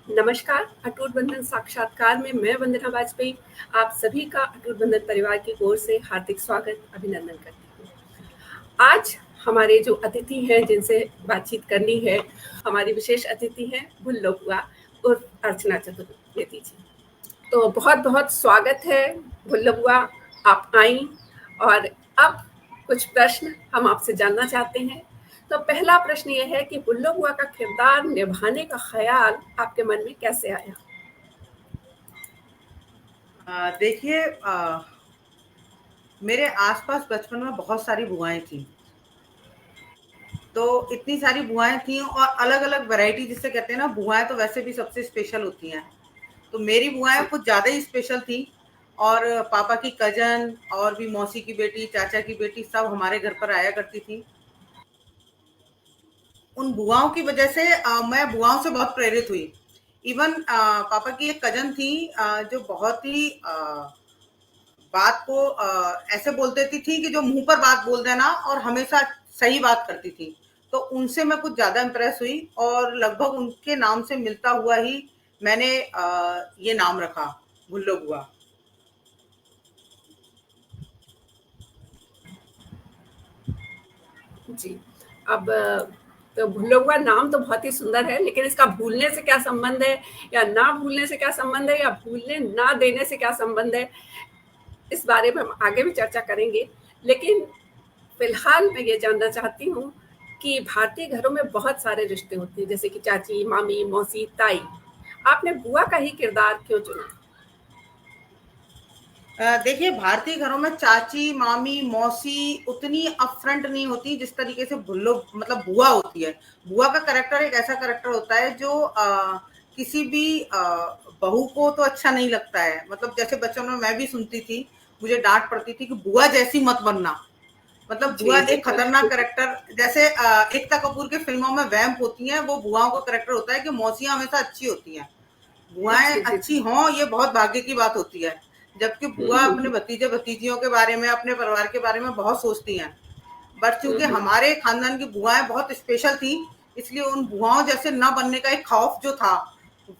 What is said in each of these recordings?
नमस्कार, अटूट बंधन साक्षात्कार में मैं वंदना वाजपेयी आप सभी का अटूट बंधन परिवार की ओर से हार्दिक स्वागत, अभिनंदन करती हूँ। आज हमारे जो अतिथि हैं जिनसे बातचीत करनी है, हमारी विशेष अतिथि हैं भुल्लो बुआ उर्फ अर्चना चतुर्वेदी जी। तो बहुत-बहुत स्वागत है भुल्लो बुआ, आप आईं और अब कुछ प्रश्न हम आपसे जानना चाहते हैं। तो पहला प्रश्न ये है कि भुल्लो बुआ का किरदार निभाने का ख्याल आपके मन में कैसे आया? देखिए, मेरे आसपास बचपन में बहुत सारी बुआएँ थीं। तो इतनी सारी बुआएँ थीं और अलग-अलग वैरायटी जिसे कहते हैं ना, बुआएँ तो वैसे भी सबसे स्पेशल होती हैं। तो मेरी बुआएँ जी, कुछ ज़्यादा ही स्पेशल थीं और पापा की कज़न और भी मौसी की बेटी, चाचा की बेटी सब हमारे घर पर आया करती थीं। उन बुआओं की वजह से मैं बुआओं से बहुत प्रेरित हुई। इवन पापा की एक कज़न थी, जो बहुत ही बात को ऐसे बोल देती थी कि जो मुँह पर बात बोल देना और हमेशा सही बात करती थी। तो उनसे मैं कुछ ज़्यादा इम्प्रेस हुई और लगभग उनके नाम से मिलता हुआ ही मैंने ये नाम रखा, भुल्लो बुआ। जी। अब तो भुल्लो हुआ नाम तो बहुत ही सुंदर है, लेकिन इसका भूलने से क्या संबंध है या ना भूलने से क्या संबंध है या भूलने ना देने से क्या संबंध है, इस बारे में हम आगे भी चर्चा करेंगे। लेकिन फिलहाल मैं ये जानना चाहती हूँ कि भारतीय घरों में बहुत सारे रिश्ते होते हैं, जैसे कि चाची, मामी, मौसी, ताई। आपने बुआ का ही किरदार क्यों चुना? देखिए, भारतीय घरों में चाची, मामी, मौसी उतनी अपफ्रंट नहीं होती जिस तरीके से भुल्लो मतलब बुआ होती है। बुआ का कैरेक्टर एक ऐसा कैरेक्टर होता है जो किसी भी बहू को तो अच्छा नहीं लगता है। मतलब जैसे बचपन में मैं भी सुनती थी, मुझे डाँट पड़ती थी कि बुआ जैसी मत बनना। मतलब बुआ जी, एक बिल्कुल। खतरनाक कैरेक्टर, जैसे एकता कपूर के फिल्मों में वैम्प होती हैं, वो बुआओं का कैरेक्टर होता है कि मौसियाँ हमेशा अच्छी होती हैं। बुआएँ जी, जी, अच्छी जी। हों, ये बहुत भाग्य की बात होती है। जबकि हुँ, बुआ हुँ, अपने हुँ। भतीजे-भतीजियों के बारे में, अपने परिवार के बारे में बहुत सोचती हैं। बट हुँ, चूँकि हुँ। हमारे खानदान की बुआएँ बहुत स्पेशल थीं, इसलिए उन बुआओं जैसे ना बनने का एक खौफ जो था,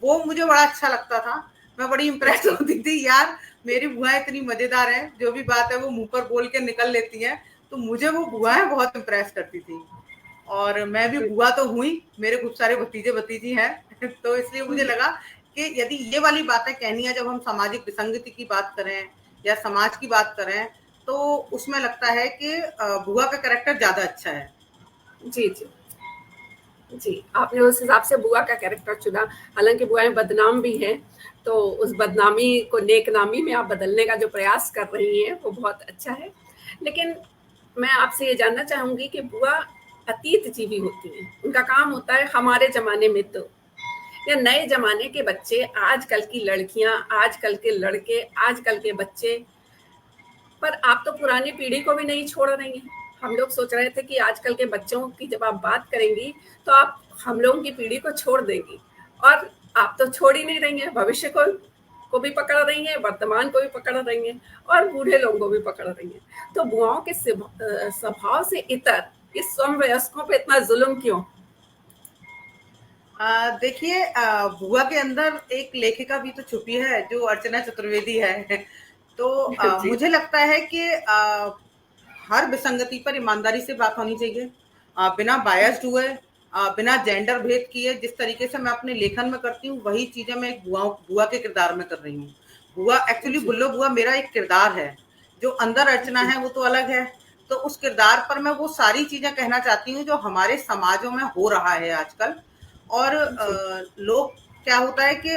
वो मुझे बड़ा अच्छा लगता था। मैं बड़ी इम्प्रेस जी। होती थी, यार मेरी बुआएँ इतनी मज़ेदार हैं, जो भी बात है वो मुँह पर बोल के निकल लेती हैं। तो मुझे वो जी, बुआएँ बहुत इम्प्रेस करती थीं। और मैं भी जी। बुआ तो हुई, मेरे खूब सारे भतीजे-भतीजी हैं। तो इसलिए हुँ, मुझे लगा कि यदि ये वाली बातें कहनी है, जब हम सामाजिक विसंगति की बात करें या समाज की बात करें, तो उसमें लगता है कि बुआ का कैरेक्टर ज़्यादा अच्छा है। जी, जी। जी, आपने उस हिसाब से बुआ का कैरेक्टर चुना, हालाँकि बुआएँ बदनाम भी हैं, तो उस बदनामी को नेकनामी में आप बदलने का जो प्रयास कर रही हैं, वो बहुत अच्छा है। लेकिन मैं आपसे ये जानना चाहूँगी कि बुआ अतीतजीवी होती हैं, उनका काम होता है हमारे ज़माने में तो या नए ज़माने के बच्चे, आजकल की लड़कियाँ, आजकल के लड़के, आजकल के बच्चे, पर आप तो पुरानी पीढ़ी को भी नहीं छोड़ रही हैं। हम लोग सोच रहे थे कि आजकल के बच्चों की जब आप बात करेंगी, तो आप हम लोगों की पीढ़ी को छोड़ देंगी और आप तो छोड़ ही नहीं रही हैं, भविष्य को भी पकड़ रही हैं, वर्तमान को भी पकड़ रही हैं और बूढ़े लोगों को भी पकड़ रही हैं। तो बुआओं के स्वभाव से इतर इस समवयस्कों पे इतना ज़ुल्म क्यों? देखिए, बुआ के अंदर एक लेखिका भी तो छुपी है, जो अर्चना चतुर्वेदी है। तो जी, मुझे लगता है कि हर विसंगति पर ईमानदारी से बात होनी चाहिए, बिना बायस्ड हुए, बिना जेंडर भेद किए। जिस तरीके से मैं अपने लेखन में करती हूँ, वही चीजें मैं एक बुआ बुआ के किरदार में कर रही हूँ। बुआ एक्चुअली, जी, बुल्लो बुआ मेरा एक किरदार है। जो अंदर अर्चना जी, है वो तो अलग है। तो उस किरदार पर मैं वो सारी चीजें कहना चाहती हूँ जो हमारे समाजों में हो रहा है आजकल। और जी, लोग, क्या होता है कि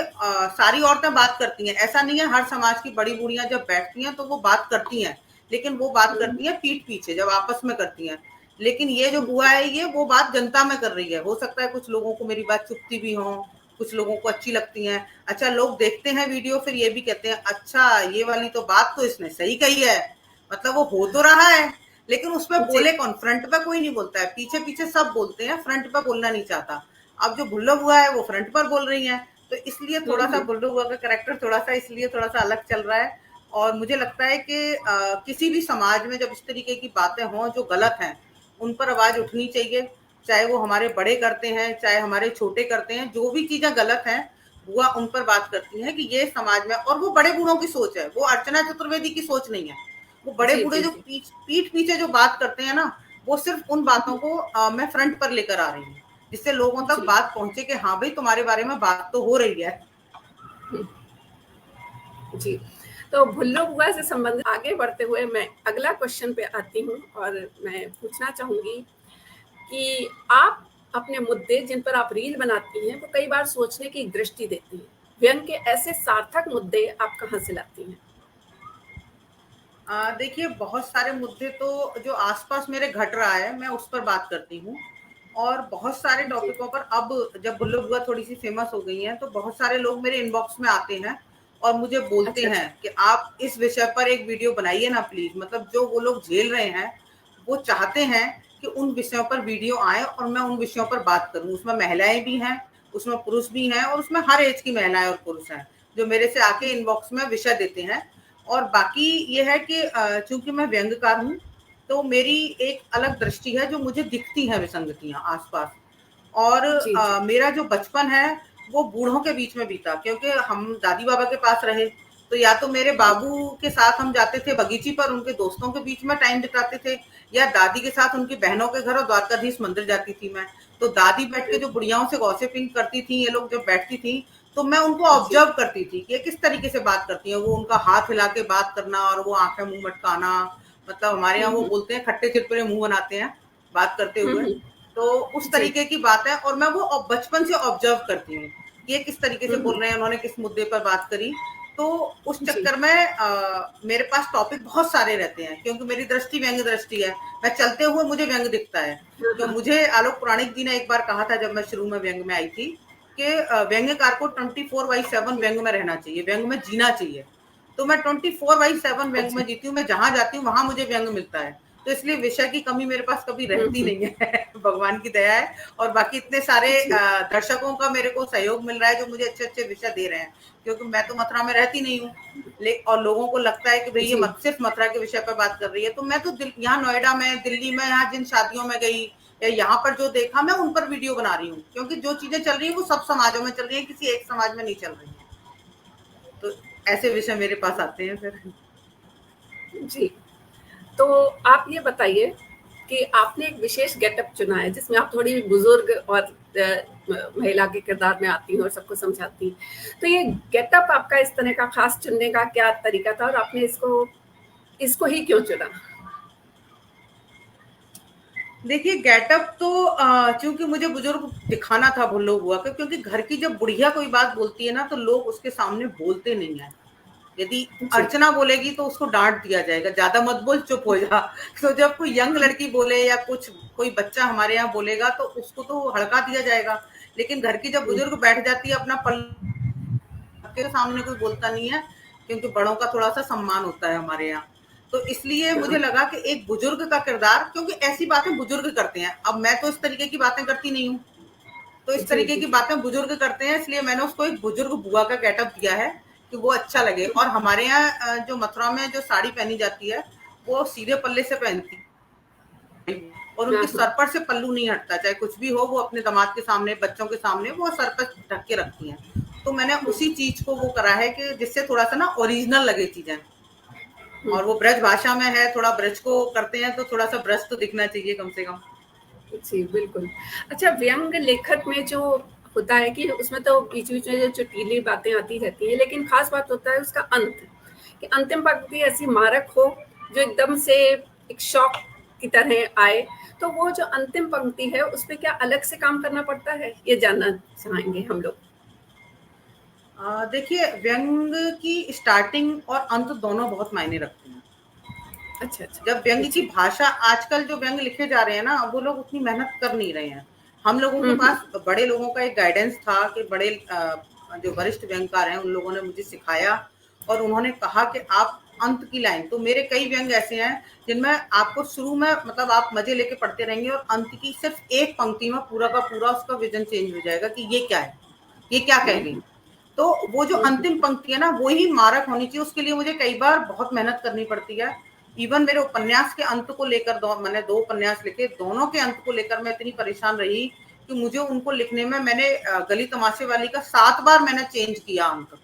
सारी औरतें बात करती हैं, ऐसा नहीं है। हर समाज की बड़ी बूढ़ियां जब बैठती हैं तो वो बात करती हैं, लेकिन वो बात हुँ, करती हैं पीठ पीछे, जब आपस में करती हैं। लेकिन ये जो हुँ, बुआ है, ये वो बात जनता में कर रही है। हो सकता है कुछ लोगों को मेरी बात चुभती भी हो, कुछ लोगों को अच्छी लगती है। अच्छा, लोग देखते हैं वीडियो, फिर ये भी कहते हैं, अच्छा ये वाली तो बात तो इसने सही कही है। मतलब वो हो तो रहा है, लेकिन उसमें जी, बोले कौन? फ्रंट पे कोई नहीं बोलता है, पीछे पीछे सब बोलते हैं, फ्रंट पे बोलना नहीं चाहता। अब जो बुल्लो बुआ है वो फ्रंट पर बोल रही हैं, तो इसलिए हुँ, थोड़ा सा हुँ, बुल्लो बुआ का कैरेक्टर थोड़ा सा इसलिए थोड़ा सा अलग चल रहा है। और मुझे लगता है कि किसी भी समाज में जब इस तरीके की बातें हों जो गलत हैं, उन पर आवाज हुँ, उठनी चाहिए। चाहे वो हमारे बड़े करते हैं, चाहे हमारे छोटे करते हैं, जो भी चीजें गलत हैं, बुआ उन पर बात करती हैं कि ये समाज में, और वो बड़े बूढ़ों की सोच है, वो अर्चना चतुर्वेदी की सोच नहीं है। वो बड़े जी, बूढ़े जी, जो जी। पीठ पीछे जो बात करते हैं ना, वो सिर्फ उन बातों को मैं फ्रंट पर लेकर आ रही हूँ, जिससे लोगों तक जी। बात पहुंचे कि हाँ भाई तुम्हारे बारे में बात तो हो रही है। जी। तो भुल्लू बुआ से संबंधित आगे बढ़ते हुए मैं अगला क्वेश्चन पे आती हूँ और मैं पूछना चाहूँगी कि आप अपने मुद्दे जिन पर आप रील बनाती हैं, वो कई बार सोचने की दृष्टि देती हैं। व्यंग के ऐसे सार्थक मुद्दे आप कहाँ से लाती हैं? देखिए बहुत सारे मुद्दे तो जो आसपास मेरे घट रहा है मैं उस पर बात करती हूँ, और बहुत सारे जी। टॉपिकों पर अब जब बुल्लू बुआ थोड़ी सी फेमस हो गई हैं तो बहुत सारे लोग मेरे इनबॉक्स में आते हैं और मुझे बोलते अच्छा, हैं अच्छा। कि आप इस विषय पर एक वीडियो बनाइए ना प्लीज, मतलब जो वो लोग झेल रहे हैं वो चाहते हैं कि उन विषयों पर वीडियो आए और मैं उन विषयों पर बात करूं। उसमें महिलाएं भी हैं, उसमें पुरुष भी हैं, और उसमें हर एज की महिलाएं और पुरुष हैं जो मेरे से आके इनबॉक्स में विषय देते हैं। और बाकी ये है कि चूंकि मैं व्यंग्यकार हूँ तो मेरी एक अलग दृष्टि है जो मुझे दिखती है विसंगतियां आसपास। और जी, जी। मेरा जो बचपन है वो बूढ़ों के बीच में बीता, क्योंकि हम दादी बाबा के पास रहे। तो या तो मेरे बाबू के साथ हम जाते थे बगीची पर, उनके दोस्तों के बीच में टाइम बिताते थे, या दादी के साथ उनकी बहनों के घर और द्वारकाधीश मंदिर जाती थी मैं। तो दादी बैठ के जो बुढ़ियाओं से गॉसिपिंग करती थी, ये लोग जब बैठती थी तो मैं उनको जी। ऑब्जर्व करती थी कि ये किस तरीके से बात करती हैं। वो उनका हाथ हिला के बात करना और वो आंखें मुंह मटकाना, मतलब हमारे हुँ, यहाँ वो हुँ। बोलते हैं खट्टे चिरपिरे मुंह बनाते हैं बात करते हुँ, हुए। हुँ। तो उस जी। तरीके की बात है, और मैं वो बचपन से ऑब्जर्व करती हूँ कि ये किस तरीके से हुँ, बोल हुँ। रहे हैं, उन्होंने किस मुद्दे पर बात करी। तो उस जी। चक्कर में मेरे पास टॉपिक बहुत सारे रहते हैं, क्योंकि मेरी दृष्टि व्यंग दृष्टि है। मैं चलते हुए मुझे व्यंग दिखता है। हाँ, जो हाँ। मुझे आलोक पुराणिक जी ने एक बार कहा था जब मैं शुरू में व्यंग में आई थी कि व्यंग्यकार को 24/7 व्यंग में रहना चाहिए, व्यंग में जीना चाहिए। तो मैं 24/7 व्यंग अच्छा। में जीती हूँ, मैं जहां जाती हूँ वहां मुझे व्यंग मिलता है। तो इसलिए विषय की कमी मेरे पास कभी हुँ, रहती हुँ। नहीं है भगवान की दया है। और बाकी इतने सारे जी। दर्शकों का मेरे को सहयोग मिल रहा है जो मुझे अच्छे अच्छे विषय दे रहे हैं, क्योंकि मैं तो मथुरा में रहती नहीं हूँ। और लोगों को लगता है कि भाई ये जी। सिर्फ मथुरा के विषय पर बात कर रही है। तो मैं तो यहाँ नोएडा में, दिल्ली में, यहाँ जिन शादियों में गई या यहाँ पर जो देखा मैं उन पर वीडियो बना रही हूँ, क्योंकि जो चीजें चल रही है वो सब समाजों में चल रही है, किसी एक समाज में नहीं चल रही है। तो ऐसे विषय मेरे पास आते हैं फिर। जी। तो आप ये बताइए कि आपने एक विशेष गेटअप चुना है जिसमें आप थोड़ी बुजुर्ग और महिला के किरदार में आती हैं और सबको समझाती हैं। तो ये गेटअप आपका इस तरह का खास चुनने का क्या तरीका था और आपने इसको इसको ही क्यों चुना? देखिए गेटअप तो चूंकि मुझे बुजुर्ग दिखाना था भुल्लो बुआ का, क्योंकि घर की जब बुढ़िया कोई बात बोलती है ना तो लोग उसके सामने बोलते नहीं है। यदि जी। अर्चना बोलेगी तो उसको डांट दिया जाएगा, ज्यादा मत बोल, चुप हो जा। तो जब कोई यंग लड़की बोले या कुछ कोई बच्चा हमारे यहाँ बोलेगा तो उसको तो हड़का दिया जाएगा। लेकिन घर की जब हुँ, बुजुर्ग बैठ जाती है अपना के सामने कोई बोलता नहीं है, क्योंकि बड़ों का थोड़ा सा सम्मान होता है हमारे यहाँ। तो इसलिए मुझे हाँ। लगा कि एक बुजुर्ग का किरदार, क्योंकि ऐसी बातें बुजुर्ग करते हैं, अब मैं तो इस तरीके की बातें करती नहीं हूँ। तो इस जी, तरीके जी, की जी। बातें बुजुर्ग करते हैं, इसलिए मैंने उसको एक बुजुर्ग बुआ का गेटअप दिया है कि वो अच्छा लगे। और हमारे यहाँ जो मथुरा में जो साड़ी पहनी जाती है वो सीधे पल्ले से पहनती है, और हाँ, उनके हाँ। सर पर से पल्लू नहीं हटता, चाहे कुछ भी हो, वो अपने दामाद के सामने, बच्चों के सामने वो सर पर ढक के रखती हैं। तो मैंने उसी चीज को वो करा है कि जिससे थोड़ा सा ना ओरिजिनल लगे चीजें। हुँ। और वो ब्रज भाषा में है, थोड़ा ब्रज को करते हैं तो थोड़ा सा ब्रज तो दिखना चाहिए कम से कम। जी, बिल्कुल। अच्छा, व्यंग लेखक में जो होता है कि उसमें तो बीच-बीच में जो चुटीली बातें आती रहती हैं, लेकिन ख़ास बात होता है उसका अंत, कि अंतिम पंक्ति ऐसी मारक हो, जो एकदम से एक शॉक की तरह आए। तो वो जो अंतिम पंक्ति है, उसपे क्या अलग से काम करना पड़ता है? ये जानना चाहेंगे हम लोग। देखिए व्यंग की स्टार्टिंग और अंत दोनों बहुत मायने रखते हैं। अच्छा, अच्छा। जब व्यंग की जी। भाषा, आजकल जो व्यंग लिखे जा रहे हैं ना वो लोग उतनी मेहनत कर नहीं रहे हैं। हम लोगों के हुँ, हुँ। पास बड़े लोगों का एक गाइडेंस था कि बड़े जो वरिष्ठ व्यंगकार हैं उन लोगों ने मुझे सिखाया, और उन्होंने कहा कि आप अंत की लाइन, तो मेरे कई व्यंग ऐसे हैं जिनमें आपको शुरू में मतलब आप मजे लेके पढ़ते रहेंगे और अंत की सिर्फ एक पंक्ति में पूरा का पूरा उसका विजन चेंज हो जाएगा कि ये क्या है, ये क्या कह हुँ, गई। हुँ। तो वो जो हुँ, हुँ। अंतिम पंक्ति है ना वो ही मारक होनी चाहिए, उसके लिए मुझे कई बार बहुत मेहनत करनी पड़ती है। इवन मेरे उपन्यास के अंत को लेकर, मैंने 2 उपन्यास लिखे, दोनों के अंत को लेकर मैं इतनी परेशान रही कि मुझे उनको लिखने में मैंने गली तमाशे वाली का 7 बार मैंने चेंज किया अंक।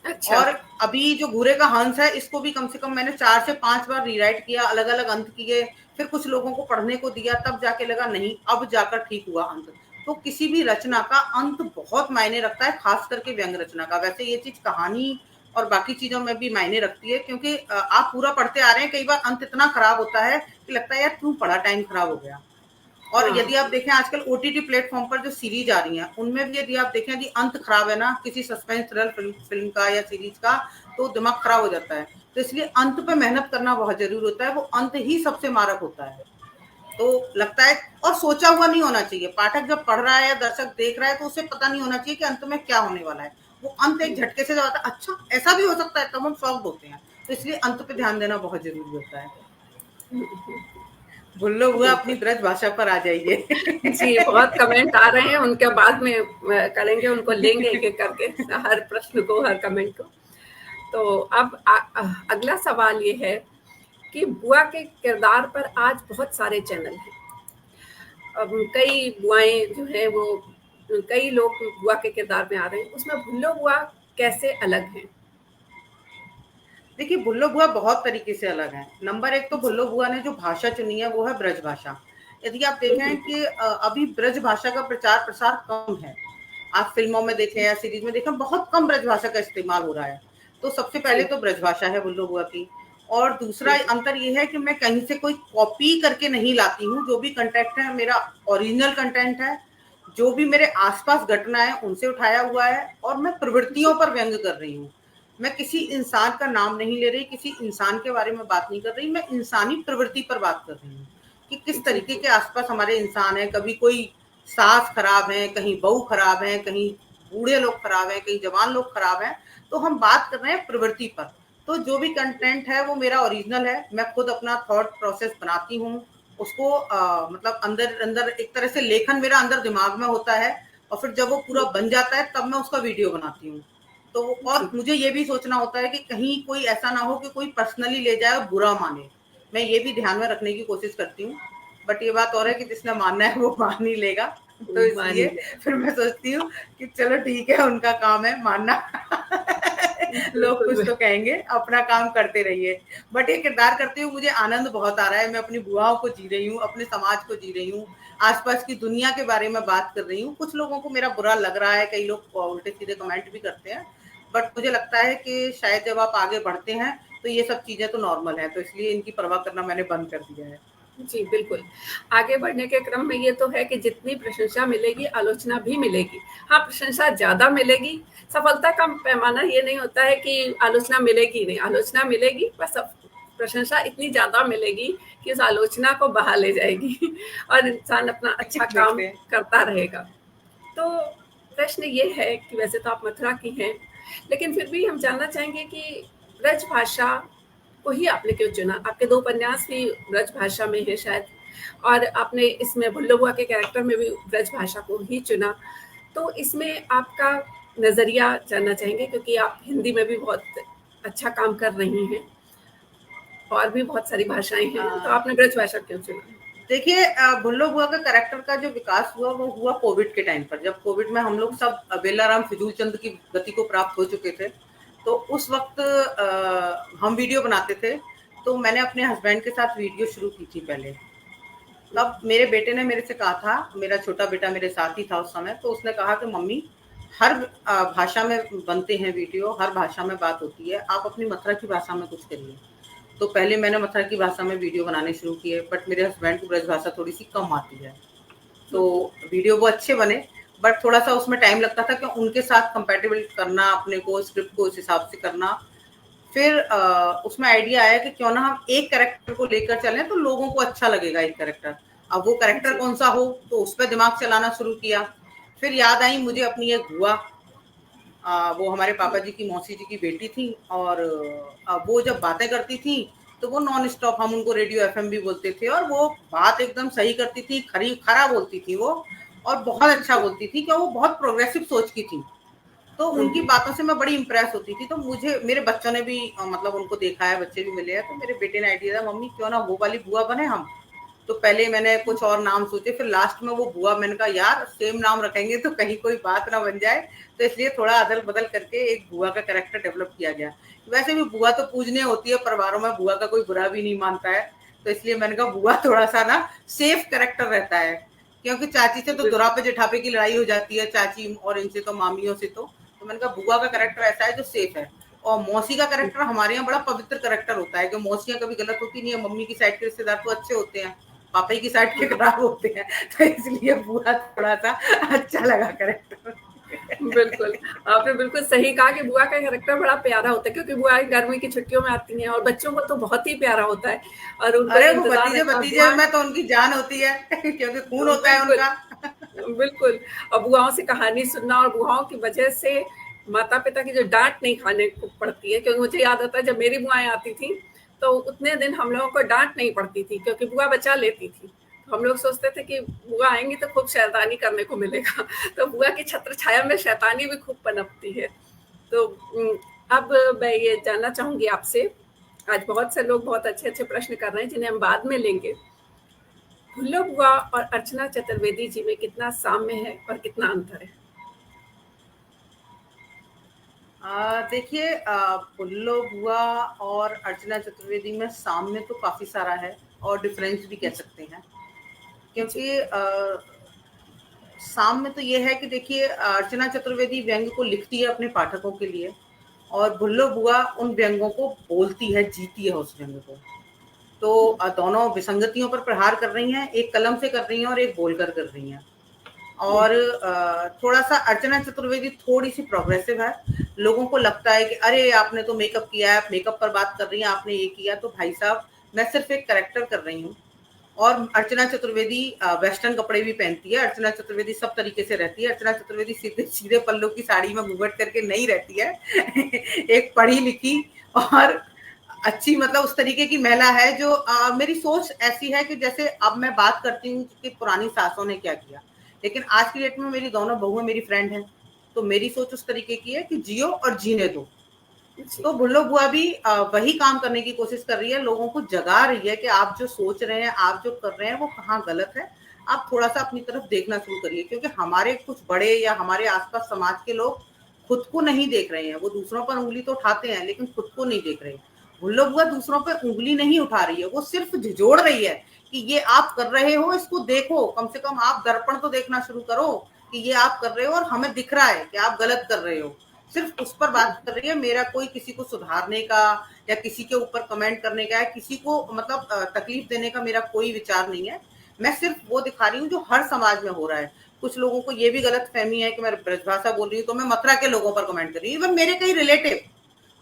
अच्छा। और अभी जो घूरे का हंस है, इसको भी कम से कम मैंने 4 से 5 बार रीराइट किया, अलग-अलग अंत किए, फिर कुछ लोगों को पढ़ने को दिया, तब जाके लगा नहीं, अब जाकर ठीक हुआ अंत। तो किसी भी रचना का अंत बहुत मायने रखता है, खास करके व्यंग रचना का। वैसे ये चीज़ कहानी और बाकी चीज़ों में भी मायने रखती है, क्योंकि आप पूरा पढ़ते आ रहे हैं, कई बार अंत इतना खराब होता है कि लगता है यार क्यों पढ़ा, टाइम खराब हो गया। और हाँ। यदि आप देखें आजकल ओटीटी प्लेटफॉर्म पर जो सीरीज आ रही हैं, उनमें भी यदि आप देखें यदि अंत खराब है ना किसी सस्पेंस थ्रिलर फिल्म का या सीरीज का, तो दिमाग खराब हो जाता है। तो इसलिए अंत पे मेहनत करना बहुत जरूरी होता है, वो अंत ही सबसे मारक होता है। तो लगता है, और सोचा हुआ नहीं होना चाहिए। पाठक जब पढ़ रहा है या दर्शक देख रहा है तो उसे पता नहीं होना चाहिए कि अंत में क्या होने वाला है। वो अंत एक झटके से जब आता है, अच्छा ऐसा भी हो सकता है, तब हम शॉक्ड होते हैं। तो इसलिए अंत पे ध्यान देना बहुत जरूरी होता है। भुल्लो हुआ, अपनी बिल्कुल। ब्रज भाषा पर आ जाइए। जी, बहुत कमेंट आ रहे हैं, उनके बाद में करेंगे, उनको लेंगे एक-एक करके, हर प्रश्न को, हर कमेंट को। तो अब अगला सवाल ये है कि बुआ के किरदार पर आज बहुत सारे चैनल हैं। अब कई बुआएँ जो हैं वो कई लोग बुआ के किरदार में आ रहे हैं, उसमें भुल्लो बुआ कैसे अलग हैं? देखिए, भुल्लो बुआ बहुत तरीके से अलग है। नंबर 1 तो जी। भुल्लो बुआ ने जो भाषा चुनी है वो है ब्रज भाषा। यदि आप हुँ, देखें हुँ। कि अभी ब्रज भाषा का प्रचार-प्रसार कम है। आप फ़िल्मों में देखें या सीरीज़ में देखें, बहुत कम ब्रज भाषा का इस्तेमाल हो रहा है। तो सबसे पहले जी। तो ब्रज भाषा है भुल्लो बुआ की। और दूसरा हुँ, हुँ। अंतर ये है कि मैं कहीं से कोई कॉपी करके नहीं लाती हूँ। जो भी कंटेंट है मेरा ओरिजिनल कंटेंट है। जो भी मेरे आस-पास घटना है उनसे उठाया हुआ है, और मैं प्रवृत्तियों जी। पर व्यंग कर रही हूँ। मैं किसी इंसान का नाम नहीं ले रही, किसी इंसान के बारे में बात नहीं कर रही, मैं इंसानी प्रवृत्ति पर बात कर रही हूँ कि किस जी, तरीके जी। के आसपास हमारे इंसान हैं। कभी कोई सास खराब है, कहीं बहू खराब है, कहीं बूढ़े लोग खराब हैं, कहीं जवान लोग खराब हैं। तो हम बात कर रहे हैं प्रवृत्ति पर। तो जो भी कंटेंट है वो मेरा ओरिजिनल है। मैं खुद अपना थॉट प्रोसेस बनाती हूँ, उसको मतलब अंदर अंदर एक तरह से लेखन मेरा अंदर दिमाग में होता है, और फिर जब वो पूरा हुँ, बन जाता है तब मैं उसका वीडियो बनाती हूँ। तो और जी। मुझे ये भी सोचना होता है कि कहीं कोई ऐसा ना हो कि कोई पर्सनली ले जाए और बुरा माने। मैं ये भी ध्यान में रखने की कोशिश करती हूँ। बट ये बात और है कि जिसने मानना है वो मान ही लेगा। तो मान ही इसलिए लेगा। फिर मैं सोचती हूँ कि चलो ठीक है, उनका काम है मानना। लोग बिल्कुल, कुछ तो कहेंगे, अपना काम करते रहिए। बट ये किरदार करते हुए मुझे आनंद बहुत आ रहा है। मैं अपनी बुआओं को जी रही हूँ, अपने समाज को जी रही हूँ, आस-पास की दुनिया के बारे में बात कर रही हूँ। कुछ लोगों को मेरा बुरा लग रहा है, कई लोग उल्टे-सीधे कमेंट भी करते हैं। बट मुझे लगता है कि शायद जब आप आगे बढ़ते हैं, तो ये सब चीज़ें तो नॉर्मल है। तो इसलिए इनकी परवाह करना मैंने बंद कर दिया है। जी, बिल्कुल। आगे बढ़ने के क्रम में ये तो है कि जितनी प्रशंसा मिलेगी, आलोचना भी मिलेगी। हाँ, प्रशंसा ज़्यादा मिलेगी, सफलता का पैमाना ये नहीं होता है कि आलोचना मिलेगी नहीं, आलोचना मिलेगी, पर प्रशंसा इतनी ज़्यादा मिलेगी कि उस आलोचना को बहा ले जाएगी और इंसान अपना अच्छा काम देखते हैं। करता रहेगा। तो प्रश्न ये है कि वैसे तो आप मथुरा की हैं, लेकिन फिर भी हम जानना चाहेंगे कि ब्रज भाषा को ही आपने क्यों चुना? आपके 2 उपन्यास भी ब्रज भाषा में हैं शायद, और आपने इसमें भुल्लो बुआ के कैरेक्टर में भी ब्रज भाषा को ही चुना। तो इसमें आपका नज़रिया जानना चाहेंगे, क्योंकि आप हिंदी में भी बहुत अच्छा काम कर रही हैं, और भी बहुत सारी भाषाएँ अ, हैं, तो आपने ब्रज भाषा क्यों चुना? देखिए, भुल्लो बुआ का कैरेक्टर का जो विकास हुआ वो हुआ कोविड के टाइम पर। जब कोविड में हम लोग सब बेलाराम फिजूल चंद की गति को प्राप्त हो चुके थे। तो उस वक्त हम वीडियो बनाते थे। तो मैंने अपने हस्बैंड के साथ वीडियो शुरू की थी पहले। तब मेरे बेटे ने मेरे से कहा था, मेरा छोटा बेटा मेरे साथ ही था उस समय, तो उसने कहा कि मम्मी, हर भाषा में बनते हैं वीडियो, हर भाषा में बात होती है, आप अपनी मथुरा की भाषा में कुछ करिए। तो पहले मैंने मथुरा की भाषा में वीडियो बनाने शुरू किए, बट मेरे हस्बैंड को ब्रज भाषा थोड़ी सी कम आती है। तो वीडियो वो अच्छे बने, बट थोड़ा सा उसमें टाइम लगता था कि उनके साथ कंपेटिबल करना, अपने को स्क्रिप्ट को उस हिसाब से करना। फिर उसमें आइडिया आया कि क्यों ना हम एक कैरेक्टर को लेकर चलें तो लोगों को अच्छा लगेगा एक कैरेक्टर। अब वो कैरेक्टर जी, कौन सा हो, तो उस पर दिमाग चलाना शुरू किया। फिर याद आई मुझे अपनी एक बुआ, वो हमारे पापा जी की मौसी जी की बेटी थी, और वो जब बातें करती थी तो वो नॉन स्टॉप, हम उनको रेडियो एफएम भी बोलते थे, और वो बात एकदम सही करती थी, खरी खरा बोलती थी वो, और बहुत अच्छा जी। बोलती थी, क्यों वो बहुत प्रोग्रेसिव सोच की थी। तो हुँ, उनकी हुँ। बातों से मैं बड़ी इम्प्रेस होती थी। तो मुझे मेरे बच्चों ने भी मतलब उनको देखा है, बच्चे भी मिले हैं, तो मेरे बेटे ने आइडिया दिया, मम्मी क्यों ना वो वाली बुआ बने हम। तो पहले मैंने कुछ और नाम सोचे, फिर लास्ट में वो बुआ, मैंने कहा यार सेम नाम रखेंगे तो कहीं कोई बात ना बन जाए, तो इसलिए थोड़ा अदल बदल करके एक बुआ का कैरेक्टर डेवलप किया गया। वैसे भी बुआ तो पूजनीय होती है, परिवारों में बुआ का कोई बुरा भी नहीं मानता है, तो इसलिए मैंने कहा बुआ थोड़ा सा ना सेफ कैरेक्टर रहता है, क्योंकि चाची से तो दुरापे जेठापे की लड़ाई हो जाती है, चाची और इनसे तो मामियों से, तो मैंने कहा बुआ का कैरेक्टर ऐसा है जो सेफ है। और मौसी का कैरेक्टर हमारे यहाँ बड़ा पवित्र कैरेक्टर होता है, कि मौसियां कभी गलत होती नहीं है, मम्मी की साइड के रिश्तेदार तो अच्छे होते हैं, पापा की साइड के खराब होते हैं, तो इसलिए बुआ थोड़ा सा अच्छा लगा कैरेक्टर। बिल्कुल, आपने बिल्कुल सही कहा कि बुआ का कैरेक्टर बड़ा प्यारा होता है, क्योंकि बुआएँ गर्मी की छुट्टियों में आती हैं और बच्चों को तो बहुत ही प्यारा होता है और उनका अरे ये वो इंतज़ार भतीजे रहता है भतीजे बुआ। में तो उनकी जान होती है क्योंकि खून होता है बिल्कुल, उनका। बिल्कुल। और बुआओं से कहानी सुनना और बुआओं की वजह से माता-पिता की जो डाँट नहीं खाने को पड़ती है, क्योंकि मुझे याद आता है जब मेरी बुआएँ आती थीं, तो उतने दिन हम लोगों को डाँट नहीं पड़ती थी, क्योंकि बुआ बचा लेती थी। हम लोग सोचते थे कि बुआ आएँगी तो खूब शैतानी करने को मिलेगा, तो बुआ की छत्र छाया में शैतानी भी खूब पनपती है। तो अब मैं ये जानना चाहूँगी आपसे, आज बहुत से लोग बहुत अच्छे-अच्छे प्रश्न कर रहे हैं, जिन्हें हम बाद में लेंगे। भुल्लो बुआ और अर्चना चतुर्वेदी जी में कितना साम्य है और कितना अंतर है? देखिए, पुल्लो बुआ और अर्चना चतुर्वेदी में साम्य तो काफी सारा है, और डिफरेंस भी कह जी, सकते हैं, जी, क्योंकि साम्य तो ये है कि देखिए, अर्चना चतुर्वेदी व्यंग को लिखती है अपने पाठकों के लिए, और भुल्लो बुआ उन व्यंगों को बोलती है, जीती है उस व्यंग को। तो दोनों विसंगतियों पर प्रहार कर रही हैं, एक कलम से कर रही हैं और एक बोलकर कर रही हैं। और थोड़ा-सा अर्चना चतुर्वेदी थोड़ी-सी प्रोग्रेसिव है। लोगों को लगता है कि अरे! आपने तो मेकअप किया है, आप मेकअप पर बात कर रही हैं, आपने ये किया, तो भाई साहब मैं सिर्फ़ एक कैरेक्टर कर रही हूँ। और अर्चना चतुर्वेदी वेस्टर्न कपड़े भी पहनती है, अर्चना चतुर्वेदी सब तरीके से रहती है, अर्चना चतुर्वेदी सीधे सीधे पल्लू की साड़ी में घूंघट करके नहीं रहती है। एक पढ़ी-लिखी और अच्छी, मतलब उस तरीके की महिला है, जो मेरी सोच ऐसी है कि जैसे अब मैं बात करती हूँ कि पुरानी सासों ने क्या किया, लेकिन आज की डेट में मेरी दोनों बहुएं मेरी फ्रेंड हैं, तो मेरी सोच उस तरीके की है कि जियो और जीने दो। जी, तो भुल्लो बुआ भी वही काम करने की कोशिश कर रही है, लोगों को जगा रही है कि आप जो सोच रहे हैं, आप जो कर रहे हैं, वो कहाँ गलत है। आप थोड़ा-सा अपनी तरफ देखना शुरू करिए, क्योंकि हमारे कुछ बड़े या हमारे आस-पास समाज के लोग खुद को नहीं देख रहे हैं। वो दूसरों पर उँगली तो उठाते हैं, लेकिन खुद को नहीं देख रहे। भुल्लो बुआ दूसरों पे उँगली नहीं उठा रही है, वो सिर्फ झिझोड़ रही है कि ये आप कर रहे हो, इसको देखो, कम से कम आप दर्पण तो देखना शुरू करो कि ये आप कर रहे हो और हमें दिख रहा है कि आप गलत कर रहे हो। सिर्फ उस पर बात कर रही है, मेरा कोई किसी को सुधारने का या किसी के ऊपर कमेंट करने का या किसी को मतलब तकलीफ देने का मेरा कोई विचार नहीं है। मैं सिर्फ वो दिखा रही हूँ जो हर समाज में हो रहा है। कुछ लोगों को ये भी गलत फहमी है कि मैं ब्रजभाषा बोल रही हूँ तो मैं मथुरा के लोगों पर कमेंट कर रही हूँ। इवन मेरे कई रिलेटिव,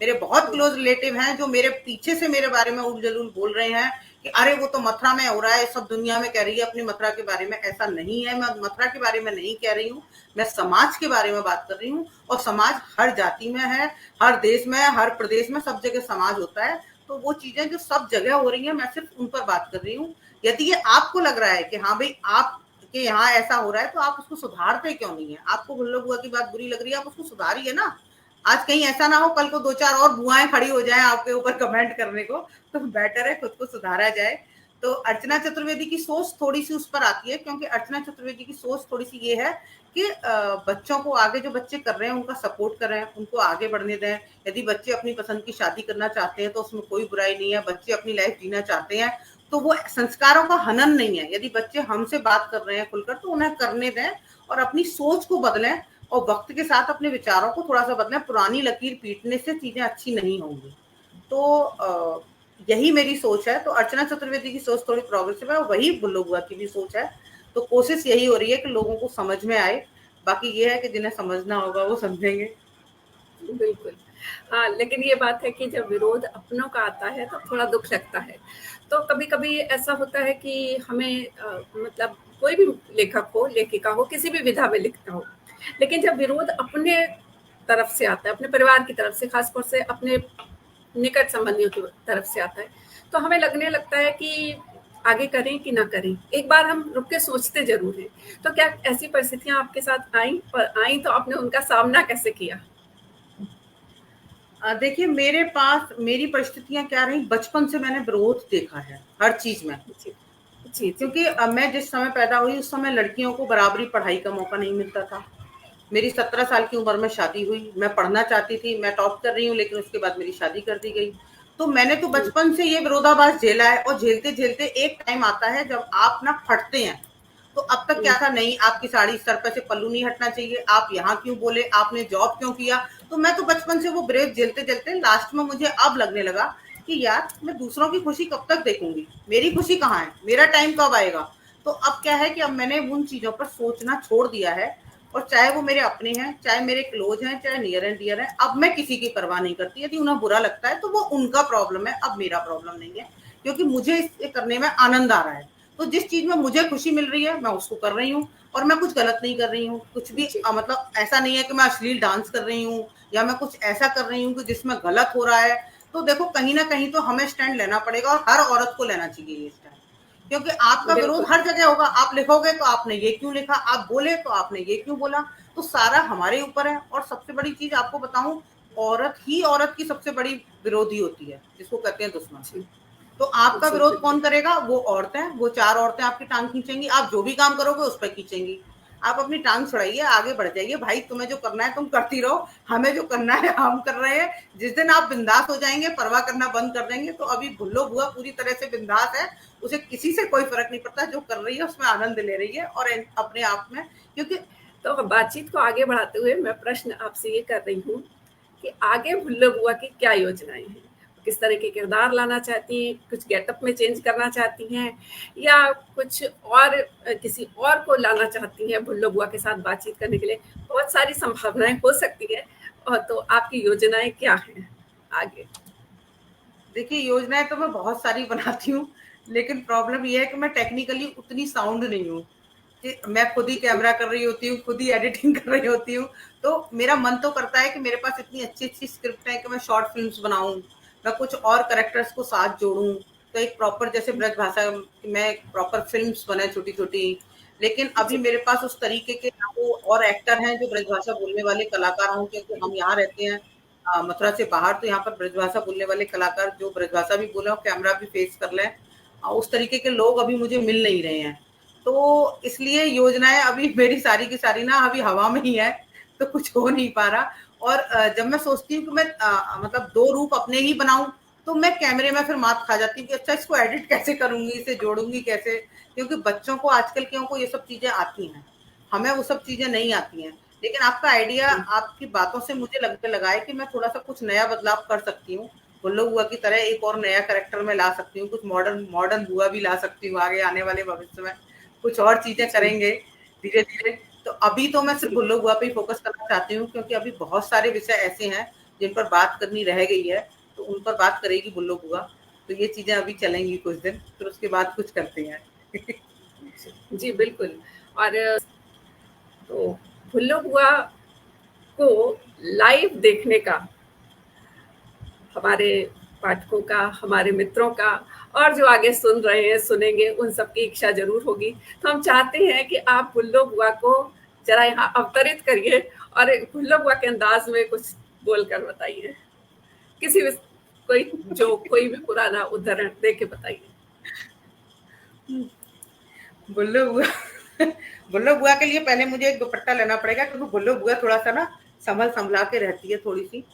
मेरे बहुत क्लोज रिलेटिव हैं जो मेरे पीछे से मेरे बारे में उल जलूल बोल रहे हैं कि अरे वो तो मथुरा में हो रहा है, सब दुनिया में कह रही है अपनी मथुरा के बारे में। ऐसा नहीं है, मैं मथुरा के बारे में नहीं कह रही हूँ, मैं समाज के बारे में बात कर रही हूँ। और समाज हर जाति में है, हर देश में, हर प्रदेश में, सब जगह समाज होता है। तो वो चीजें जो सब जगह हो रही हैं, मैं सिर्फ उन पर बात कर रही हूँ। यदि ये आपको लग रहा है कि हाँ भाई आपके यहाँ ऐसा हो रहा है, तो आप उसको सुधारते क्यों नहीं है? आपको भुल्लो बुआ की बात बुरी लग रही है, आप उसको सुधारिए ना। आज कहीं ऐसा ना हो कल को 2-4 और बुआएं खड़ी हो जाएं आपके ऊपर कमेंट करने को, तो बेटर है खुद को सुधारा जाए। तो अर्चना चतुर्वेदी की सोच थोड़ी सी उस पर आती है, क्योंकि अर्चना चतुर्वेदी की सोच थोड़ी सी ये है कि बच्चों को आगे जो बच्चे कर रहे हैं उनका सपोर्ट करें, उनको आगे बढ़ने दें। यदि बच्चे अपनी पसंद की शादी करना चाहते हैं तो उसमें कोई बुराई नहीं है, बच्चे अपनी लाइफ जीना चाहते हैं तो वो संस्कारों का हनन नहीं है। यदि बच्चे हमसे बात कर रहे हैं खुलकर तो उन्हें करने दें और अपनी सोच को बदलें और वक्त के साथ अपने विचारों को थोड़ा सा बदलें। पुरानी लकीर पीटने से चीजें अच्छी नहीं होंगी। तो यही मेरी सोच है। तो अर्चना चतुर्वेदी की सोच थोड़ी प्रोग्रेसिव है, वही भुल्लो बुआ की भी सोच है। तो कोशिश यही हो रही है कि लोगों को समझ में आए। बाकी ये है कि जिन्हें समझना होगा वो समझेंगे। बिल्कुल। हाँ, लेकिन ये बात है कि जब विरोध अपनों का आता है तो थोड़ा दुःख लगता है। तो कभी-कभी ऐसा होता है कि हमें मतलब कोई भी लेखक हो, लेखिका हो, किसी भी विधा में लिखता हो, लेकिन जब विरोध अपने तरफ से आता है, अपने परिवार की तरफ से, खासतौर से अपने निकट संबंधियों की तरफ से आता है, तो हमें लगने लगता है कि आगे करें कि ना करें। एक बार हम रुक के सोचते ज़रूर हैं। तो क्या ऐसी परिस्थितियाँ आपके साथ आईं? और आईं तो आपने उनका सामना कैसे किया? देखिए, मेरे पास मेरी परिस्थितियां क्या रही, बचपन से मैंने विरोध देखा है हर चीज में। जी, जी, जी। क्योंकि मैं जिस समय पैदा हुई उस समय लड़कियों को बराबरी पढ़ाई का मौका नहीं मिलता था। मेरी 17 साल की उम्र में शादी हुई, मैं पढ़ना चाहती थी, मैं टॉप कर रही हूँ, लेकिन उसके बाद मेरी शादी कर दी गई। तो मैंने तो हुँ, बचपन से ये विरोधाभास झेला है, और झेलते-झेलते एक टाइम आता है जब आप ना फटते हैं। तो अब तक क्या हुँ, था, नहीं आपकी साड़ी सर पे से पल्लू नहीं हटना चाहिए, आप यहाँ क्यों बोले, आपने जॉब क्यों किया? तो मैं तो बचपन से वो ब्रेव झेलते-झेलते लास्ट में मुझे अब लगने लगा कि यार मैं दूसरों की खुशी कब तक देखूँगी? मेरी खुशी कहाँ है? मेरा टाइम कब आएगा? तो अब क्या है कि अब मैंने उन चीज़ों पर सोचना छोड़ दिया है, और चाहे वो मेरे अपने हैं, चाहे मेरे क्लोज हैं, चाहे नियर एंड डियर हैं, अब मैं किसी की परवाह नहीं करती। यदि उन्हें बुरा लगता है तो वो उनका प्रॉब्लम है, अब मेरा प्रॉब्लम नहीं है, क्योंकि मुझे इसे करने में आनंद आ रहा है। तो जिस चीज में मुझे खुशी मिल रही है मैं उसको कर रही हूँ, और मैं कुछ गलत नहीं कर रही हूँ, कुछ भी जी, मतलब ऐसा नहीं है कि मैं अश्लील डांस कर रही हूँ या मैं कुछ ऐसा कर रही हूँ कि जिसमें गलत हो रहा है। तो देखो कहीं ना कहीं तो हमें स्टैंड लेना पड़ेगा, और हर औरत को लेना चाहिए ये स्टैंड, क्योंकि आपका विरोध बिल्कुल। हर जगह होगा। आप लिखोगे तो आपने ये क्यों लिखा, आप बोले तो आपने ये क्यों बोला, तो सारा हमारे ऊपर है। और सबसे बड़ी चीज आपको बताऊं, औरत ही औरत की सबसे बड़ी विरोधी होती है, जिसको कहते हैं दुश्मन। जी, तो आपका जी, विरोध बिल्कुल। कौन करेगा? वो औरतें, वो 4 औरतें आपकी टांग खींचेंगी। आप जो भी काम करोगे उस पर खींचेंगी। आप अपनी टांग छुड़ाइए, आगे बढ़ जाइए। भाई तुम्हें जो करना है तुम करती रहो, हमें जो करना है हम कर रहे हैं। जिस दिन आप बिंदास हो जाएंगे, परवाह करना बंद कर देंगे, तो अभी भुल्लो बुआ पूरी तरह से बिंदास है। उसे किसी से कोई फर्क नहीं पड़ता, जो कर रही है उसमें आनंद ले रही है, और अपने आप में, क्योंकि तो बातचीत को आगे बढ़ाते हुए मैं प्रश्न आपसे ये कर रही हूँ कि आगे भुल्लो बुआ की क्या योजनाएँ हैं? किस तरह के किरदार लाना चाहती हैं? कुछ गेटअप में चेंज करना चाहती हैं? या कुछ और किसी और को लाना चाहती हैं भुल्लो बुआ के साथ बातचीत करने के लिए? बहुत सारी संभावनाएँ हो सकती हैं तो आपकी योजनाएँ क्या हैं आगे? देखिए योजनाएं तो मैं बहुत सारी बनाती हूँ, लेकिन प्रॉब्लम ये है कि मैं टेक्निकली उतनी साउंड नहीं हूँ कि मैं खुद ही जी, कैमरा कर रही होती हूँ, खुद ही एडिटिंग कर रही होती हूँ। तो मेरा मन तो करता है कि मेरे पास इतनी अच्छी अच्छी स्क्रिप्ट है कि मैं शॉर्ट फिल्म्स बनाऊं, मैं कुछ और करेक्टर्स को साथ जोड़ूं, तो एक प्रॉपर जैसे ब्रज भाषा में प्रॉपर फिल्म्स बने छोटी छोटी। लेकिन अभी जी, मेरे पास उस तरीके के ना तो और एक्टर हैं जो ब्रजभाषा बोलने वाले कलाकार हों, क्योंकि हम यहाँ रहते हैं मथुरा से बाहर, तो यहाँ पर ब्रजभाषा बोलने वाले कलाकार जो ब्रजभाषा भी बोले और कैमरा भी फेस कर लें, उस तरीके के लोग अभी मुझे मिल नहीं रहे हैं। तो इसलिए योजनाएं अभी मेरी सारी की सारी ना अभी हवा में ही है, तो कुछ हो नहीं पा रहा। और जब मैं सोचती हूँ कि मैं मतलब दो रूप अपने ही बनाऊं, तो मैं कैमरे में फिर मात खा जाती हूँ कि अच्छा इसको एडिट कैसे करूंगी, इसे जोड़ूंगी कैसे, क्योंकि बच्चों को आजकल को ये सब चीजें आती हैं, हमें वो सब चीजें नहीं आती हैं। लेकिन आपका आइडिया, जी, आपकी बातों से मुझे लगने लगा है कि मैं थोड़ा सा कुछ नया बदलाव कर सकती हूँ। गुल्लू बुआ की तरह एक और नया कैरेक्टर में ला सकती हूँ, कुछ मॉडर्न मॉडर्न बुआ भी ला सकती हूँ आगे आने वाले भविष्य में। कुछ और चीजें जी, करेंगे धीरे धीरे। तो अभी तो मैं सिर्फ जी। गुल्लू बुआ पे ही फोकस करना चाहती हूँ, क्योंकि अभी बहुत सारे विषय ऐसे हैं जिन पर बात करनी रह गई है, तो उन पर बात करेगी गुल्लू बुआ। तो ये चीजें अभी चलेंगी कुछ दिन, फिर उसके बाद कुछ करते हैं। जी, जी, बिल्कुल। और तो भुल्लो बुआ को लाइव देखने का हमारे पाठकों का, हमारे मित्रों का और जो आगे सुन रहे हैं, सुनेंगे, उन सबकी इच्छा ज़रूर होगी। तो हम चाहते हैं कि आप भुल्लो बुआ को ज़रा यहाँ अवतरित करिए और भुल्लो बुआ के अंदाज़ में कुछ बोलकर बताइए। किसी भी कोई जोक, कोई भी पुराना उदाहरण दे के बताइए। बुल्लू बुआ बुल्लू बुआ के लिए पहले मुझे एक दुपट्टा लेना पड़ेगा, क्योंकि बुल्लू बुआ थोड़ा सा ना संभला के रहती है थोड़ी सी।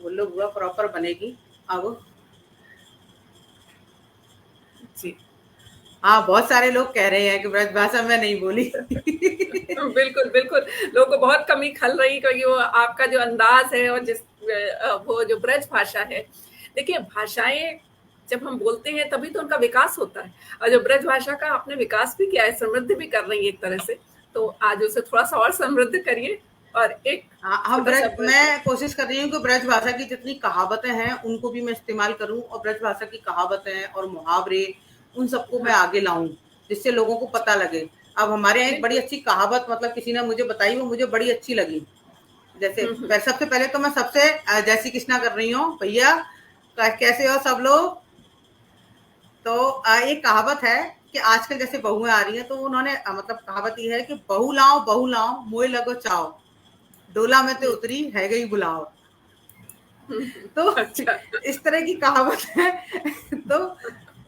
बुल्लू बुआ प्रॉपर बनेगी अब। जी। हाँ, बहुत सारे लोग कह रहे हैं कि ब्रजभाषा में नहीं बोली। बिल्कुल, बिल्कुल। लोगों को बहुत कमी खल रही क्योंकि वो आपका जो अंदाज़ है और वो जो ब्रज भाषा है, देखिए भाषाएँ जब हम बोलते हैं तभी तो उनका विकास होता है और जो ब्रज भाषा का आपने विकास भी किया है, समृद्धि भी कर रही है एक तरह से, तो आज उसे थोड़ा-सा और समृद्ध करिए और एक हाँ, हम छोटा-सा ब्रज मैं कोशिश कर रही हूँ कि ब्रज भाषा की जितनी कहावतें हैं उनको भी मैं इस्तेमाल करूँ, और ब्रज भाषा की कहावतें और मुहावरे उन सबको मैं हाँ, आगे लाऊं, जिससे लोगों को पता लगे। अब हमारे यहाँ एक बड़ी बिल्कुल। अच्छी कहावत, मतलब किसी ने मुझे बताई, वो मुझे बड़ी अच्छी लगी। जैसे हुँ, हुँ। सबसे पहले तो मैं सबसे जय श्री कृष्णा कर रही हूँ भैया, कैसे हो सब लोग। तो एक कहावत है कि आजकल जैसे बहुएं आ रही हैं, तो उन्होंने मतलब कहावत ये है कि बहू लाओ मोए लगो चाओ, डोला में तो हुँ, उतरी है गई बुलाओ। हुँ, हुँ। तो अच्छा। इस तरह की कहावत है। तो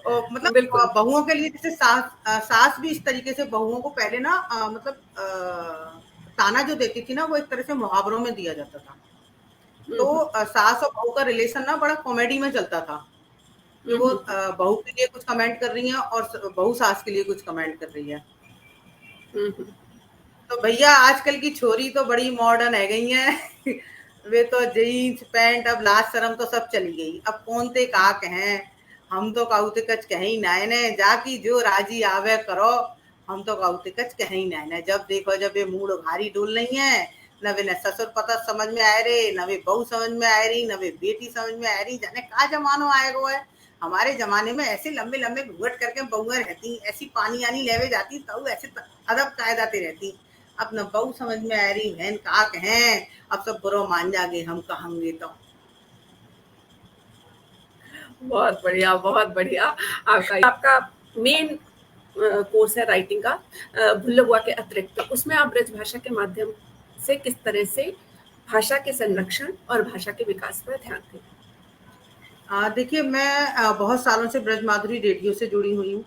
मतलब बिल्कुल। बहुओं के लिए जैसे सास भी इस तरीके से बहुओं को पहले ना मतलब ताना जो देती थी ना वो एक तरह से मुहावरों में दिया जाता था। तो हम्म, सास और बहू का रिलेशन ना बड़ा कॉमेडी में चलता था कि वो हम्म, बहू के लिए कुछ कमेंट कर रही है और बहू सास के लिए कुछ कमेंट कर रही है। हम्म, तो भैया आजकल की छोरी तो बड़ी मॉडर्न है गई हैं। वे तो जीन्स पैंट अब लाज शर्म तो सब चली गई। अब कौन ते का कहें, हम तो कहू ते कच कहीं नायने जाकी जो राजी आवे करो। हम तो कहू ते कच कहीं नायने जब देखो जब ये मूड भारी डोल नहीं है। न वे न ससुर पता समझ में आए रे, न वे बहू समझ में आए रही, न वे बेटी समझ में आ रही। जाने का जमानो आएगो है। हमारे जमाने में ऐसे लंबे लंबे घूंघट करके बहुएं रहती, ऐसी पानी आनी लेवे जाती, तब ऐसे अदब कायदाते रहती। अब न बहू समझ में आ रही, बहन का कहें। अब सब बुरो मान जागे हम कहेंगे तो। बहुत बढ़िया, बहुत बढ़िया। आपका आपका मेन कोर्स है राइटिंग का, भुल्लो बुआ के अतिरिक्त उसमें आप ब्रज भाषा के माध्यम से किस तरह से भाषा के संरक्षण और भाषा के विकास पर ध्यान दें? देखिए मैं बहुत सालों से ब्रज माधुरी रेडियो से जुड़ी हुई हूँ।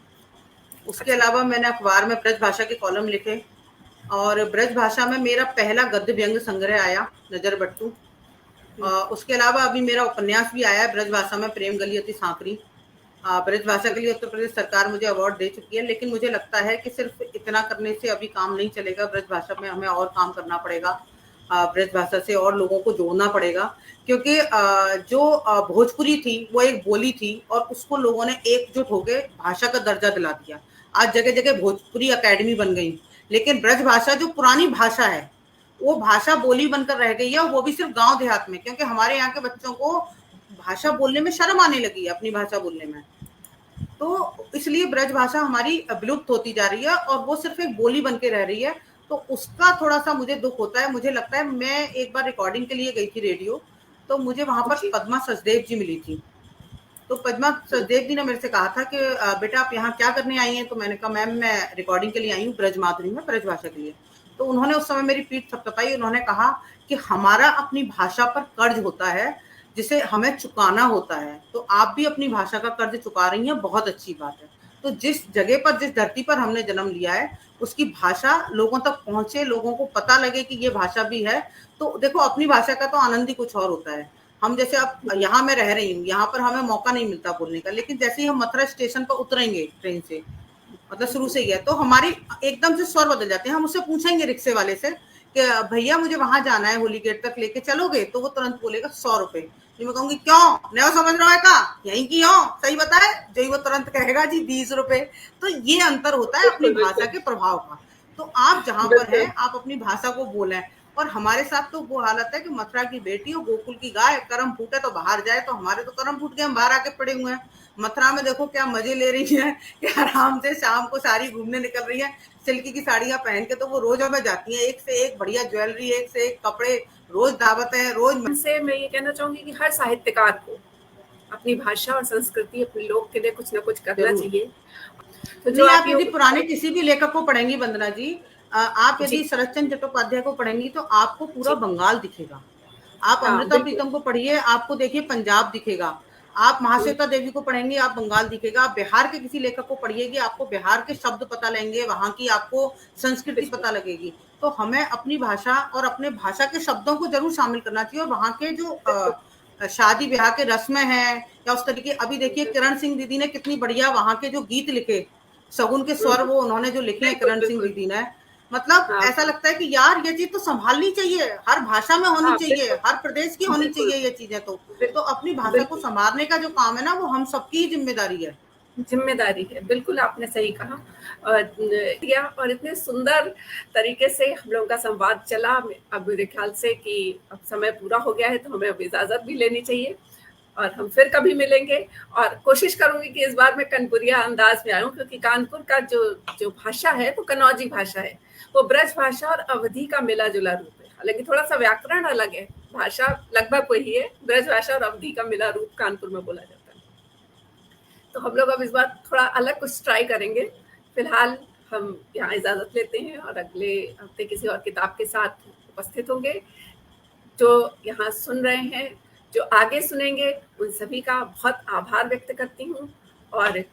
उसके अच्छा। अलावा मैंने अखबार में ब्रज भाषा के कॉलम लिखे और ब्रज भाषा में मेरा पहला गद्य व्यंग संग्रह आया, नजर बट्टू। हम्म, उसके अलावा अभी मेरा उपन्यास भी आया है ब्रज भाषा में, प्रेम गली अति सांकरी। ब्रज भाषा के लिए उत्तर प्रदेश सरकार मुझे अवार्ड दे चुकी है, लेकिन मुझे लगता है कि सिर्फ इतना करने से अभी काम नहीं चलेगा। ब्रज भाषा में हमें और काम करना पड़ेगा। ब्रज भाषा से और लोगों को जोड़ना पड़ेगा, क्योंकि जो भोजपुरी थी वो एक बोली थी और उसको लोगों ने एकजुट होकर भाषा का दर्जा दिला दिया। आज जगह जगह भोजपुरी अकेडमी बन गई, लेकिन ब्रज भाषा जो पुरानी भाषा है वो भाषा बोली बनकर रह गई है, और वो भी सिर्फ गांव देहात में, क्योंकि हमारे यहाँ के बच्चों को भाषा बोलने में शर्म आने लगी है, अपनी भाषा बोलने में। तो इसलिए ब्रज भाषा हमारी विलुप्त होती जा रही है और वो सिर्फ एक बोली बन के रह रही है। तो उसका थोड़ा सा मुझे दुख होता है। मुझे लगता है, मैं एक बार रिकॉर्डिंग के लिए गई थी रेडियो, तो मुझे वहां पर जी। पद्मा सचदेव जी मिली थी। तो पद्मा सचदेव जी ने मेरे से कहा था कि बेटा आप यहाँ क्या करने आई हैं? तो मैंने कहा मैम मैं रिकॉर्डिंग के लिए आई हूँ ब्रज माधुरी में, ब्रज भाषा के लिए। तो उन्होंने उस समय मेरी पीठ थपथपाई। उन्होंने कहा कि हमारा अपनी भाषा पर कर्ज होता है जिसे हमें चुकाना होता है। तो आप भी अपनी भाषा का कर्ज चुका रही हैं, बहुत अच्छी बात है। तो जिस जगह पर, जिस धरती पर हमने जन्म लिया है, उसकी भाषा लोगों तक पहुंचे, लोगों को पता लगे कि ये भाषा भी है। तो देखो अपनी भाषा का तो आनंद ही कुछ और होता है। हम जैसे अब हम्म, यहाँ मैं रह रही हूँ, यहाँ पर हमें मौका नहीं मिलता बोलने का, लेकिन जैसे ही हम मथुरा स्टेशन पर उतरेंगे ट्रेन से, मतलब शुरू से ही है, तो हमारी एकदम से स्वर बदल जाते हैं। हम उससे पूछेंगे रिक्शे वाले से कि भैया मुझे वहां जाना है, होली गेट तक लेके चलोगे? तो वो तुरंत बोलेगा 100 रुपए। जी मैं कहूंगी क्यों नहीं समझ रहा है का, यहीं की हो, सही बताए जो ही वो तुरंत कहेगा जी 20 रुपए। तो ये अंतर होता है अपनी बिल्कुल, भाषा बिल्कुल, के प्रभाव का। तो आप जहां पर हैं बिल्कुल। आप अपनी भाषा को बोलें। और हमारे साथ तो वो हालत है कि मथुरा की बेटी और गोकुल की गाय, कर्म फूटे तो बाहर जाए। तो हमारे तो कर्म फूट गए, हम बाहर आके पड़े हुए हैं। मथुरा में देखो क्या मजे ले रही है कि आराम से शाम को सारी घूमने निकल रही है, सिल्की की साड़ियां पहन के। तो वो रोज हमें जाती है, एक से एक बढ़िया ज्वेलरी, एक से एक कपड़े, रोज दावत है, रोज। से मैं ये कहना चाहूंगी कि हर साहित्यकार को अपनी भाषा और संस्कृति, अपने लोग के लिए कुछ ना कुछ करना जरूर। चाहिए। तो जो नहीं, आप आप ये यदि पुराने किसी भी लेखक को पढ़ेंगी वंदना जी, आप यदि जी, शरत चंद्र चट्टोपाध्याय को पढ़ेंगी तो आपको पूरा जी, बंगाल दिखेगा। आप हाँ, अमृता बिल्कुल। प्रीतम को पढ़िए, आपको देखिए पंजाब दिखेगा। आप हुँ, महाश्वेता देवी को पढ़ेंगे, आप बंगाल दिखेगा। आप बिहार के किसी लेखक को पढ़िएगी, आपको बिहार के शब्द पता लगेंगे, वहां की आपको संस्कृति बिल्कुल। पता लगेगी। तो हमें अपनी भाषा और अपने भाषा के शब्दों को जरूर शामिल करना चाहिए। और वहां के जो बिल्कुल, शादी ब्याह के रस्में हैं या उस तरीके, अभी देखिए बिल्कुल। किरण सिंह दीदी ने कितनी बढ़िया वहां के जो गीत लिखे, शगुन के हुँ, स्वर वो उन्होंने जो लिखे हैं बिल्कुल, किरण सिंह बिल्कुल। दीदी ने। मतलब हाँ, ऐसा लगता है कि यार ये चीज तो संभालनी चाहिए, हर भाषा में होनी हाँ, चाहिए, बिल्कुल, हर प्रदेश की होनी बिल्कुल, चाहिए ये चीजें। तो अपनी भाषा को बिल्कुल। संभालने का जो काम है ना, वो हम सबकी ही जिम्मेदारी है। ज़िम्मेदारी है, बिल्कुल आपने सही कहा। और किया और इतने सुंदर तरीके से हम लोगों का संवाद चला। अब मेरे ख्याल से कि अब समय पूरा हो गया है, तो हमें अब इजाज़त भी लेनी चाहिए और हम फिर कभी मिलेंगे। और कोशिश करूँगी कि इस बार मैं कानपुरिया अंदाज़ में आऊँ, क्योंकि कानपुर का जो जो भाषा है, वो कन्नौजी भाषा है। वो ब्रज भाषा और अवधी का मिला-जुला रूप है। हालाँकि थोड़ा-सा व्याकरण अलग है, भाषा लगभग वही है। ब्रज भाषा और अवधी का मिला रूप कानपुर में बोला जाता है। तो हम लोग अब इस बार थोड़ा अलग कुछ ट्राई करेंगे। फिलहाल हम यहाँ इजाज़त लेते हैं और अगले हफ्ते किसी और किताब के साथ उपस्थित होंगे। जो यहाँ सुन रहे हैं, जो आगे सुनेंगे, उन सभी का बहुत आभार व्यक्त करती हूँ और